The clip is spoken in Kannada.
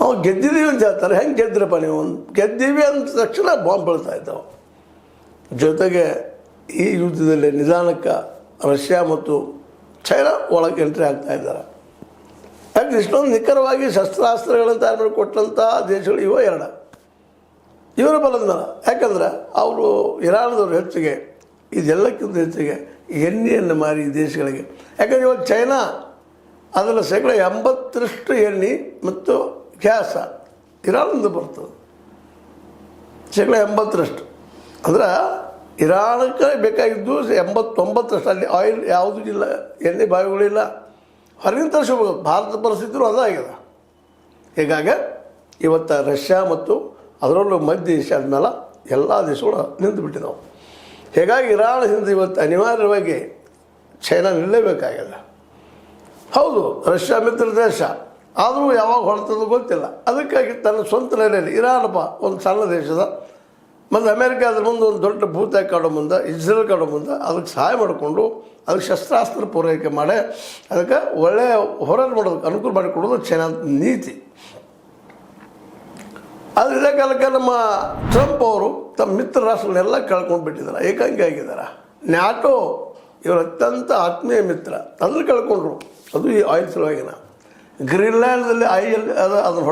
ನಾವು ಗೆದ್ದಿದ್ದೀವಿ ಅಂತ ಹೇಳ್ತಾರೆ. ಹೆಂಗೆ ಗೆದ್ದಿರಪ್ಪ ನೀವು? ಗೆದ್ದೀವಿ ಅಂದ ತಕ್ಷಣ ಬಾಂಬ್ ಬೀಳ್ತಾ ಇದ್ದಾವೆ. ಜೊತೆಗೆ ಈ ಯುದ್ಧದಲ್ಲಿ ನಿಧಾನಕ್ಕೆ ರಷ್ಯಾ ಮತ್ತು ಚೈನಾ ಒಳಗೆ ಎಂಟ್ರಿ ಆಗ್ತಾ ಇದ್ದಾರೆ. ಯಾಕೆ ಇಷ್ಟೊಂದು ನಿಖರವಾಗಿ ಶಸ್ತ್ರಾಸ್ತ್ರಗಳನ್ನು ತಯಾರು ಮಾಡಿ ಕೊಟ್ಟಂಥ ದೇಶಗಳು ಇವ ಎರಡು. ಇವರ ಬಲದ ಮೇಲೆ. ಯಾಕಂದ್ರೆ ಅವರು ಇರಾನ್ದವ್ರು ಹೆಚ್ಚಿಗೆ ಇದೆಲ್ಲಕ್ಕಿಂತ ಹೆಚ್ಚಿಗೆ ಎಣ್ಣೆಯನ್ನು ಮಾರಿ ದೇಶಗಳಿಗೆ. ಯಾಕಂದರೆ ಇವಾಗ ಚೈನಾ ಅದರ 80% ಎಣ್ಣೆ ಮತ್ತು ಗ್ಯಾಸ ಇರಾನಿಂದ ಬರ್ತದೆ. 80% ಅಂದ್ರೆ ಇರಾನಕ್ಕೆ ಬೇಕಾಗಿದ್ದು 89% ಅಲ್ಲಿ ಆಯಿಲ್ ಯಾವುದೂ ಇಲ್ಲ, ಎಣ್ಣೆ ಬಾವಿಗಳಿಲ್ಲ, ಹೊರಗಿನ ತರಿಸ್ಕೋಬೇಕು. ಭಾರತದ ಪರಿಸ್ಥಿತಿಯೂ ಅದಾಗಿದೆ. ಹೀಗಾಗಿ ಇವತ್ತು ರಷ್ಯಾ ಮತ್ತು ಅದರಲ್ಲೂ ಮಧ್ಯ ಏಷ್ಯಾದ ಮೇಲೆ ಎಲ್ಲ ದೇಶಗಳು ನಿಂತು ಬಿಟ್ಟಿದ್ದಾವೆ. ಹೀಗಾಗಿ ಇರಾನ್ ಹಿಂದೆ ಇವತ್ತು ಅನಿವಾರ್ಯವಾಗಿ ಚೈನಾ ನಿಲ್ಲಬೇಕಾಗಿದೆ. ಹೌದು, ರಷ್ಯಾ ಮಿತ್ರ ದೇಶ, ಆದರೂ ಯಾವಾಗ ಹೊರತದ್ದು ಗೊತ್ತಿಲ್ಲ. ಅದಕ್ಕಾಗಿ ತನ್ನ ಸ್ವಂತ ನೆಲೆಯಲ್ಲಿ ಇರಾನಪ್ಪ ಒಂದು ಸಣ್ಣ ದೇಶದ ಮತ್ತು ಅಮೇರಿಕ ಅದ್ರ ಮುಂದೆ ಒಂದು ದೊಡ್ಡ ಭೂತ ಕಾಡೋ ಮುಂದೆ, ಇಸ್ರೇಲ್ ಕಾಡೋ ಮುಂದೆ ಅದಕ್ಕೆ ಸಹಾಯ ಮಾಡಿಕೊಂಡು ಅದಕ್ಕೆ ಶಸ್ತ್ರಾಸ್ತ್ರ ಪೂರೈಕೆ ಮಾಡಿ ಅದಕ್ಕೆ ಒಳ್ಳೆಯ ಹೋರಾಟ ಮಾಡೋದಕ್ಕೆ ಅನುಕೂಲ ಮಾಡಿಕೊಡೋದು ಚೈನಾ ನೀತಿ. ಆದರೆ ಇದೇ ಕಾಲಕ್ಕೆ ನಮ್ಮ ಟ್ರಂಪ್ ಅವರು ತಮ್ಮ ಮಿತ್ರ ರಾಷ್ಟ್ರಗಳನ್ನೆಲ್ಲ ಕಳ್ಕೊಂಡು ಬಿಟ್ಟಿದ್ದಾರೆ, ಏಕಾಂಗಿ ಆಗಿದ್ದಾರೆ. ನ್ಯಾಟೋ ಇವರು ಅತ್ಯಂತ ಆತ್ಮೀಯ ಮಿತ್ರ, ಅದನ್ನು ಕಳ್ಕೊಂಡ್ರು. ಅದು ಈ ಆಯಿಲ್ ಸಲುವಾಗಿನ. ಗ್ರೀನ್ಲ್ಯಾಂಡ್ದಲ್ಲಿ ಅದನ್ನು ಹೊಡ್ಕೊಂಡು